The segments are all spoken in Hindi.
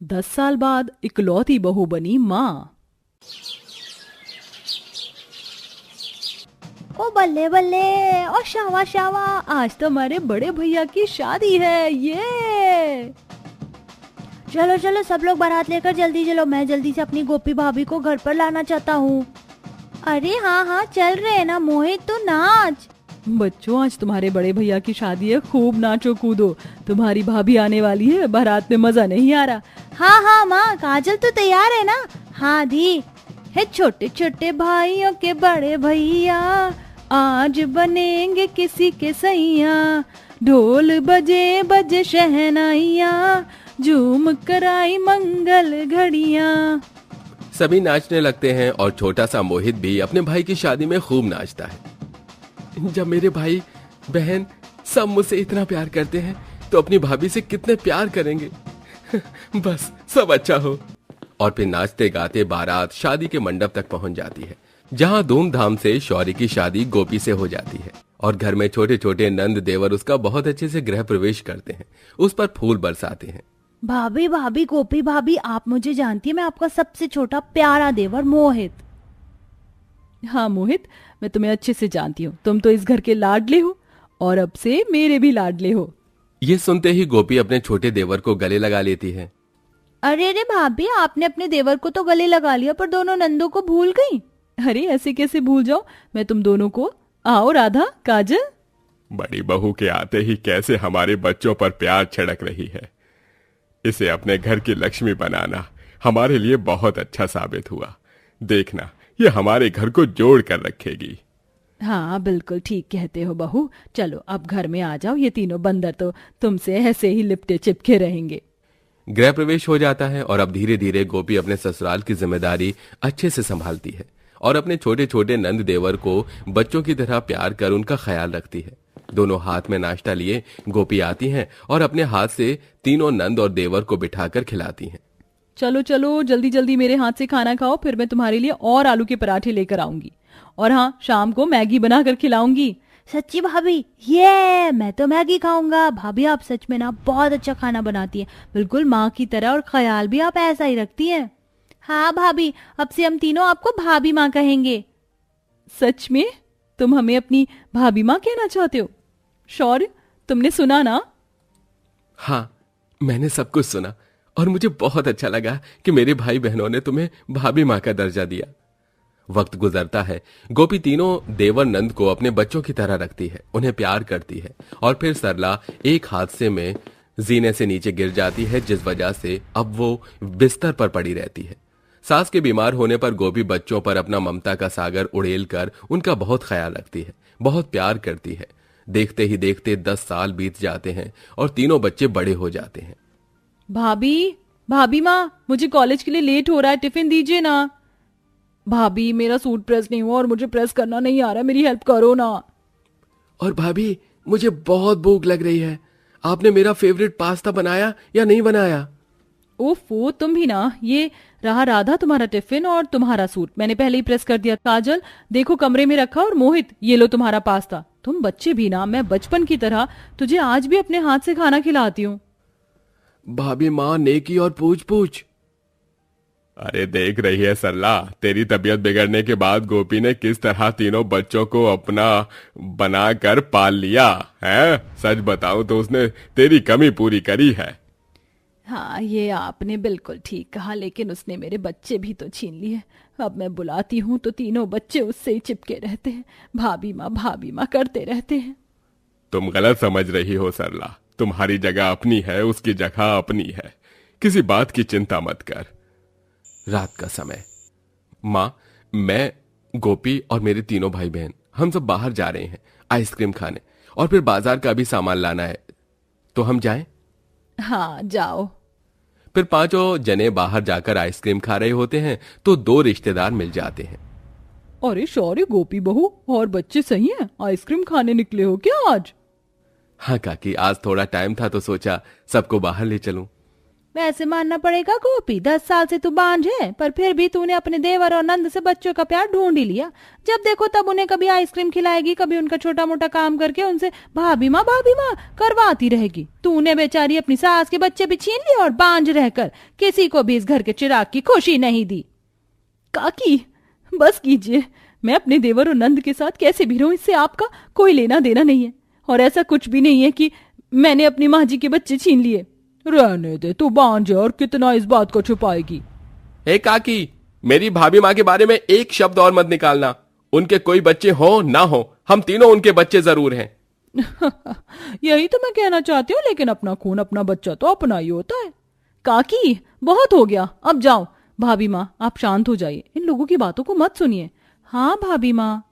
10 साल बाद इकलौती बहू बनी माँ। ओ बल्ले बल्ले, और शावा शावा, आज तो हमारे बड़े भैया की शादी है। ये चलो चलो सब लोग बारात लेकर जल्दी चलो, मैं जल्दी से अपनी गोपी भाभी को घर पर लाना चाहता हूँ। अरे हाँ हाँ चल रहे हैं ना मोहित, तो नाच। बच्चों, आज तुम्हारे बड़े भैया की शादी है, खूब नाचो कूदो। तुम्हारी भाभी आने वाली है, बारात में मजा नहीं आ रहा। हाँ हाँ माँ, काजल तो तैयार है ना? हाँ दी है। छोटे छोटे भाइयों के बड़े भैया आज बनेंगे किसी के सैया, ढोल बजे बजे शहनाइया, झूम कर आई मंगल घड़िया। सभी नाचने लगते हैं और छोटा सा मोहित भी अपने भाई की शादी में खूब नाचता है। जब मेरे भाई बहन सब मुझसे इतना प्यार करते हैं तो अपनी भाभी से कितने प्यार करेंगे। बस सब अच्छा हो। और फिर नाचते गाते बारात शादी के मंडप तक पहुंच जाती है, जहां धूमधाम से शौर्य की शादी गोपी से हो जाती है। और घर में छोटे छोटे नंद देवर उसका बहुत अच्छे से गृह प्रवेश करते हैं, उस पर फूल बरसाते हैं। भाभी भाभी गोपी भाभी, आप मुझे जानती है, मैं आपका सबसे छोटा प्यारा देवर मोहित। हाँ मोहित, मैं तुम्हें अच्छे से जानती हूँ, तुम तो इस घर के लाडले हो और अब से मेरे भी लाडले हो। ये सुनते ही गोपी अपने छोटे देवर को गले लगा लेती है। अरे अरे भाभी, आपने अपने देवर को तो गले लगा लिया पर दोनों नंदों को भूल गई। अरे ऐसे कैसे भूल जाओ, मैं तुम दोनों को। आओ राधा, काजल। बड़ी बहू के आते ही कैसे हमारे बच्चों पर प्यार छिड़क रही है। इसे अपने घर की लक्ष्मी बनाना हमारे लिए बहुत अच्छा साबित हुआ। देखना, ये हमारे घर को जोड़ कर रखेगी। हाँ बिल्कुल ठीक कहते हो बहू, चलो अब घर में आ जाओ, ये तीनों बंदर तो तुमसे ऐसे ही लिपटे चिपके रहेंगे। गृह प्रवेश हो जाता है और अब धीरे धीरे गोपी अपने ससुराल की जिम्मेदारी अच्छे से संभालती है और अपने छोटे छोटे नंद देवर को बच्चों की तरह प्यार कर उनका ख्याल रखती है। दोनों हाथ में नाश्ता लिए गोपी आती हैं और अपने हाथ से तीनों नंद और देवर को बिठाकर खिलाती हैं। चलो चलो जल्दी जल्दी मेरे हाथ से खाना खाओ, फिर मैं तुम्हारे लिए और आलू के पराठे लेकर आऊंगी, और हाँ शाम को मैगी बनाकर खिलाऊंगी। सच्ची भाभी, ये मैं तो मैगी खाऊंगा। भाभी आप सच में ना बहुत अच्छा खाना बनाती है, बिल्कुल माँ की तरह, और ख्याल भी आप ऐसा ही रखती हैं। हाँ भाभी, अब से हम तीनों आपको भाभी माँ कहेंगे। सच में तुम हमें अपनी भाभी माँ कहना चाहते हो? शौर्य, तुमने सुना ना? हाँ, मैंने सब कुछ सुना और मुझे बहुत अच्छा लगा कि मेरे भाई बहनों ने तुम्हें भाभी माँ का दर्जा दिया। वक्त गुजरता है, गोपी तीनों देवर नंद को अपने बच्चों की तरह रखती है, उन्हें प्यार करती है। और फिर सरला एक हादसे में जीने से नीचे गिर जाती है, जिस वजह से अब वो बिस्तर पर पड़ी रहती है। सास के बीमार होने पर गोपी बच्चों पर अपना ममता का सागर उड़ेल कर उनका बहुत ख्याल रखती है, बहुत प्यार करती है। देखते ही देखते 10 साल बीत जाते हैं और तीनों बच्चे बड़े हो जाते हैं। भाभी, भाभी माँ, मुझे कॉलेज के लिए लेट हो रहा है, टिफिन दीजिए ना। भाभी, मेरा सूट प्रेस नहीं हुआ और मुझे प्रेस करना नहीं आ रहा, मेरी हेल्प करो ना। और भाभी, मुझे बहुत भूख लग रही है, आपने मेरा फेवरेट पास्ता बनाया या नहीं बनाया? ओफो, तुम भी ना। ये रहा राधा तुम्हारा टिफिन और तुम्हारा सूट मैंने पहले ही प्रेस कर दिया। काजल देखो कमरे में रखा, और मोहित ये लो तुम्हारा पास्ता। तुम बच्चे भी ना, मैं बचपन की तरह तुझे आज भी अपने हाथ से खाना खिलाती हूँ। भाभी माँ नेकी और पूछ पूछ। अरे देख रही है सरला, तेरी तबीयत बिगड़ने के बाद गोपी ने किस तरह तीनों बच्चों को अपना बनाकर पाल लिया है। सच बताऊं तो उसने तेरी कमी पूरी करी है। हाँ, ये आपने बिल्कुल ठीक कहा, लेकिन उसने मेरे बच्चे भी तो छीन लिए। अब मैं बुलाती हूँ तो तीनों बच्चे उससे ही चिपके रहते हैं, भाभी माँ करते रहते हैं। तुम गलत समझ रही हो सरला, तुम्हारी जगह अपनी है, उसकी जगह अपनी है, किसी बात की चिंता मत कर। रात का समय, माँ, मैं, गोपी और मेरे तीनों भाई बहन हम सब बाहर जा रहे हैं आइसक्रीम खाने, और फिर बाजार का भी सामान लाना है, तो हम जाएं? हाँ जाओ। फिर पांचों जने बाहर जाकर आइसक्रीम खा रहे होते हैं तो 2 रिश्तेदार मिल जाते हैं। अरे शौर्य, गोपी बहू और बच्चे सही हैं, आइसक्रीम खाने निकले हो क्या आज? हाँ काकी, आज थोड़ा टाइम था तो सोचा सबको बाहर ले चलूं। वैसे मानना पड़ेगा गोपी, 10 साल से तू बांझ है, पर फिर भी तूने अपने देवर और नंद से बच्चों का प्यार ढूंढ ही लिया। जब देखो तब उन्हें कभी आइसक्रीम खिलाएगी, कभी उनका छोटा मोटा काम करके उनसे भाभी माँ करवाती रहेगी। तूने बेचारी अपनी सास के बच्चे भी छीन लिए और बांझ रहकर किसी को भी इस घर के चिराग की खुशी नहीं दी। काकी बस कीजिए, मैं अपने देवर और नंद के साथ कैसे भी रहूं, इससे आपका कोई लेना देना नहीं है। और ऐसा कुछ भी नहीं है कि मैंने अपनी माँ जी के बच्चे छीन लिए। रहने दे, तू बांझ है और कितना इस बात को छुपाएगी। ए काकी, मेरी भाभी माँ के बारे में एक शब्द और मत निकालना। उनके कोई बच्चे हो ना हो, हम तीनों उनके बच्चे जरूर हैं। यही तो मैं कहना चाहती हूँ, लेकिन अपना खून अपना बच्चा तो अपना ही होता है। काकी बहुत हो गया, अब जाओ। भाभी माँ आप शांत हो जाइए, इन लोगों की बातों को मत सुनिए। हाँ भाभी माँ।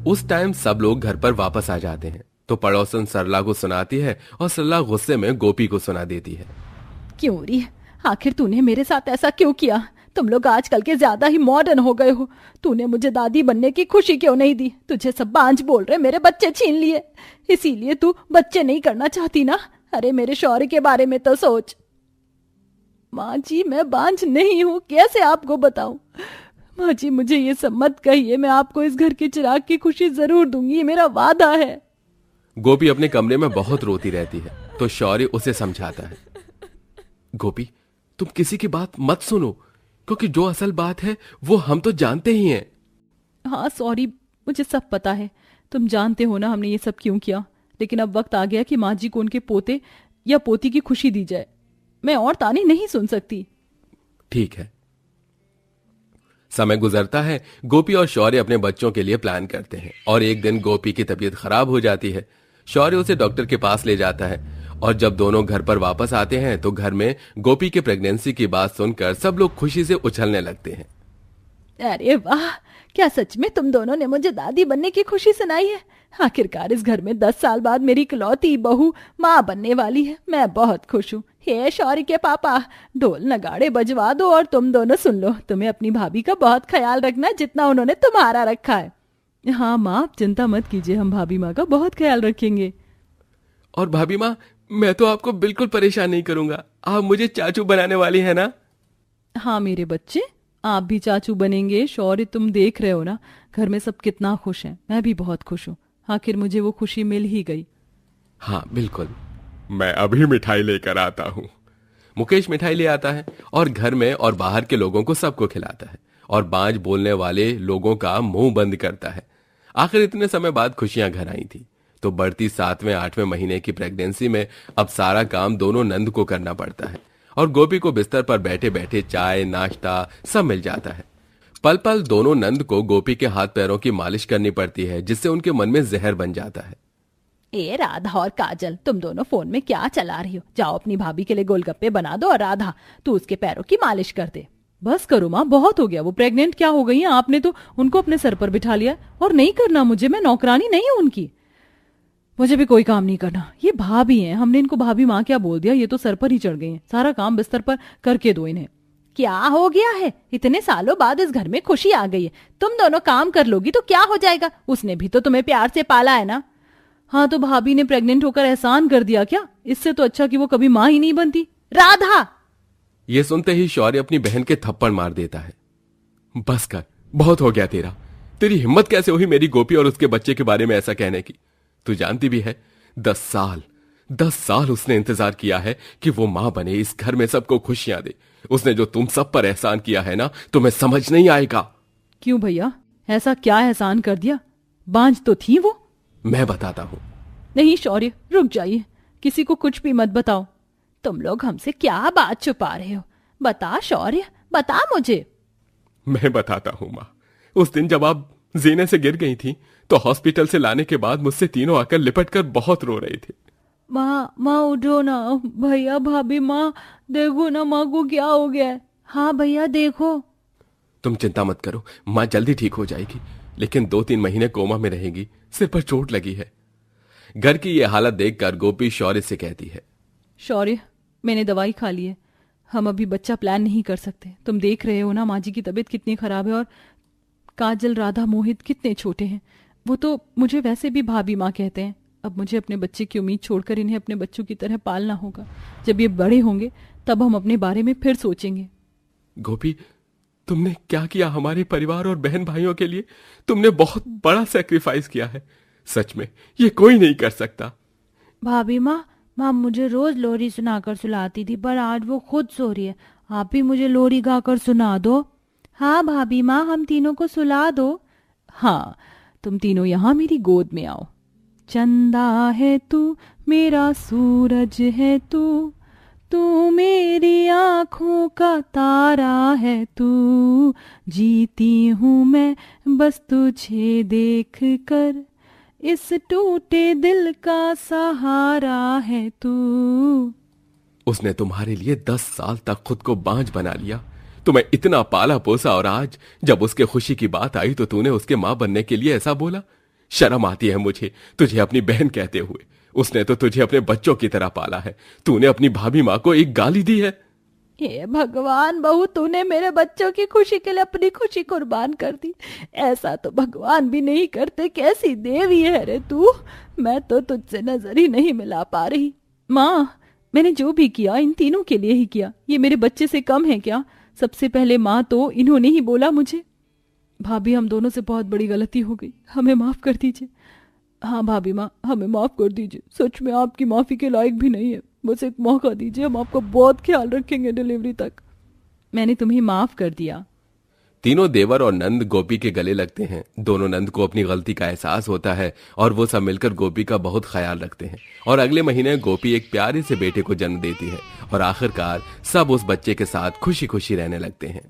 उस टाइम सब लोग घर पर वापस आ जाते हैं तो पड़ोसन सरला को सुनाती है और सरला गुस्से में गोपी को सुना देती है। क्यों री, आखिर तूने मेरे साथ ऐसा क्यों किया? तुम लोग आजकल के ज्यादा ही मॉडर्न हो गए हो। तूने मुझे दादी बनने की खुशी क्यों नहीं दी? तुझे सब बांझ बोल रहे, मेरे बच्चे छीन लिए, इसीलिए तू बच्चे नहीं करना चाहती ना? अरे मेरे शौर्य के बारे में तो सोच। माँ जी मैं बांझ नहीं हूँ, कैसे आपको बताऊं? माँ जी मुझे ये सब मत कहिए, मैं आपको इस घर के चिराग की खुशी जरूर दूंगी, ये मेरा वादा है। गोपी अपने कमरे में बहुत रोती रहती है तो शौर्य उसे समझाता है। गोपी, तुम किसी की बात मत सुनो, क्योंकि जो असल बात है वो हम तो जानते ही हैं। हाँ सॉरी, मुझे सब पता है, तुम जानते हो ना हमने ये सब क्यों किया। लेकिन अब वक्त आ गया कि माँ जी को उनके पोते या पोती की खुशी दी जाए। मैं और ताने नहीं सुन सकती। ठीक है। समय गुजरता है, गोपी और शौर्य अपने बच्चों के लिए प्लान करते हैं और एक दिन गोपी की तबीयत खराब हो जाती है। शौर्य उसे डॉक्टर के पास ले जाता है और जब दोनों घर पर वापस आते हैं तो घर में गोपी के प्रेगनेंसी की बात सुनकर सब लोग खुशी से उछलने लगते हैं। अरे वाह, क्या सच में तुम दोनों ने मुझे दादी बनने की खुशी सुनाई है? आखिरकार इस घर में 10 साल बाद मेरी इकलौती बहू माँ बनने वाली है। मैं बहुत खुश हूँ। हे शौर्य के पापा, ढोल नगाड़े बजवा दो और तुम दोनों सुन लो। तुम्हें अपनी भाभी का बहुत ख्याल रखना जितना उन्होंने तुम्हारा रखा है। हाँ माँ आप चिंता मत कीजिए, हम भाभी माँ का बहुत ख्याल रखेंगे। और भाभी माँ, मैं तो आपको बिल्कुल परेशान नहीं करूंगा। आप मुझे चाचू बनाने वाली है ना? हाँ मेरे बच्चे, आप भी चाचू बनेंगे। शौर्य तुम देख रहे हो ना घर में सब कितना खुश हैं। मैं भी बहुत खुश हूँ, आखिर मुझे वो खुशी मिल ही गई। हाँ बिल्कुल। मैं अभी मिठाई लेकर आता हूँ। मुकेश मिठाई ले आता है और घर में और बाहर के लोगों को सबको खिलाता है और बांझ बोलने वाले लोगों का मुंह बंद करता है। आखिर इतने समय बाद खुशियां घर आई थी तो बढ़ती 7वें 8वें महीने की प्रेगनेंसी में अब सारा काम दोनों नंद को करना पड़ता है और गोपी को बिस्तर पर बैठे बैठे चाय नाश्ता सब मिल जाता है। पल पल दोनों नंद को गोपी के हाथ पैरों की मालिश करनी पड़ती है जिससे उनके मन में जहर बन जाता है। ए राधा और काजल, तुम दोनों फोन में क्या चला रही हो? जाओ अपनी भाभी के लिए गोलगप्पे बना दो और राधा तू उसके पैरों की मालिश कर दे। बस करो माँ, बहुत हो गया। वो प्रेग्नेंट क्या हो गई हैं, आपने तो उनको अपने सर पर बिठा लिया। और नहीं करना मुझे, मैं नौकरानी नहीं हूं उनकी। मुझे भी कोई काम नहीं करना। ये भाभी हैं, हमने इनको भाभी माँ क्या बोल दिया, ये तो सर पर ही चढ़ गई हैं। सारा काम बिस्तर पर करके दो इन्हें। क्या हो गया है? इतने सालों बाद इस घर में खुशी आ गई है, तुम दोनों काम कर लोगी तो क्या हो जाएगा? उसने भी तो तुम्हें प्यार से पाला है ना। हाँ तो भाभी ने प्रेग्नेंट होकर एहसान कर दिया क्या? इससे तो अच्छा कि वो कभी माँ ही नहीं बनती। राधा! ये सुनते ही शौर्य अपनी बहन के थप्पड़ मार देता है। बस कर, बहुत हो गया तेरा। तेरी हिम्मत कैसे हुई मेरी गोपी और उसके बच्चे के बारे में ऐसा कहने की? तू जानती भी है 10 साल उसने इंतजार किया है कि वो मां बने, इस घर में सबको खुशियां दे। उसने जो तुम सब पर एहसान किया है ना, तुम्हें समझ नहीं आएगा। क्यों भैया, ऐसा क्या एहसान कर दिया? बांझ तो थी वो। मैं बताता हूं। नहीं शौर्य, रुक जाइए, किसी को कुछ भी मत बताओ। तुम लोग हमसे क्या बात छुपा रहे हो? बता शौर्य, बता मुझे। मैं बताता हूं माँ। उस दिन जब आप जीने से गिर गई थी तो हॉस्पिटल से लाने के बाद मुझसे तीनों आकर लिपट कर बहुत रो रहे थे। माँ उठो ना। भैया भाभी, माँ देखो ना, माँ को क्या हो गया है। हाँ भैया देखो। तुम चिंता मत करो, माँ जल्दी ठीक हो जाएगी, लेकिन 2-3 महीने कोमा में रहेगी, सिर पर चोट लगी है। घर की ये हालत देखकर गोपी शौर्य से कहती है, शौर्य मैंने दवाई खा ली है, हम अभी बच्चा प्लान नहीं कर सकते। तुम देख रहे हो ना माँ जी की तबीयत कितनी खराब है और काजल राधा मोहित कितने छोटे हैं। वो तो मुझे वैसे भी भाभी माँ कहते हैं। अब मुझे अपने बच्चे की उम्मीद छोड़कर इन्हें अपने बच्चों की तरह पालना होगा। जब ये बड़े होंगे तब हम अपने बारे में फिर सोचेंगे। गोपी, तुमने क्या किया हमारे परिवार और बहन भाइयों के लिए? तुमने बहुत बड़ा सेक्रीफाइस किया है, सच में ये कोई नहीं कर सकता। भाभी माँ, माँ मुझे रोज लोरी सुनाकर सुलाती थी, पर आज वो खुद सो रही है। आप भी मुझे लोरी गाकर सुना दो। हाँ भाभी माँ, हम तीनों को सुला दो। हाँ, तुम तीनों यहाँ मेरी गोद में आओ। चंदा है तू, मेरा सूरज है तू, तू मेरी आँखों का तारा है तू, जीती हूँ मैं बस तुझे देख कर, इस टूटे दिल का सहारा है तू। उसने तुम्हारे लिए 10 साल तक खुद को बांझ बना लिया, तुम्हें इतना पाला पोसा, और आज जब उसके खुशी की बात आई तो तूने उसके मां बनने के लिए ऐसा बोला। शर्म आती है मुझे तुझे अपनी बहन कहते हुए। उसने तो तुझे अपने बच्चों की तरह पाला है, तूने अपनी भाभी माँ को एक गाली दी है। हे भगवान, बहू तूने मेरे बच्चों की खुशी के लिए अपनी खुशी कुर्बान कर दी। ऐसा तो भगवान भी नहीं करते। कैसी देवी है रे तू, मैं तो तुझसे नजर ही नहीं मिला पा रही। माँ, मैंने जो भी किया इन तीनों के लिए ही किया। ये मेरे बच्चे से कम है क्या? सबसे पहले माँ तो इन्होंने ही बोला मुझे। भाभी, हम दोनों से बहुत बड़ी गलती हो गई, हमें माफ कर दीजिए। हाँ भाभी माँ, हमें माफ कर दीजिए। सच में आपकी माफी के लायक भी नहीं है, बस एक मौका दीजिए, हम आपका बहुत ख्याल रखेंगे डिलीवरी तक। मैंने तुम्हें माफ कर दिया। तीनों देवर और नंद गोपी के गले लगते हैं। दोनों नंद को अपनी गलती का एहसास होता है और वो सब मिलकर गोपी का बहुत ख्याल रखते हैं। और अगले महीने गोपी एक प्यारे से बेटे को जन्म देती है और आखिरकार सब उस बच्चे के साथ खुशी खुशी रहने लगते हैं।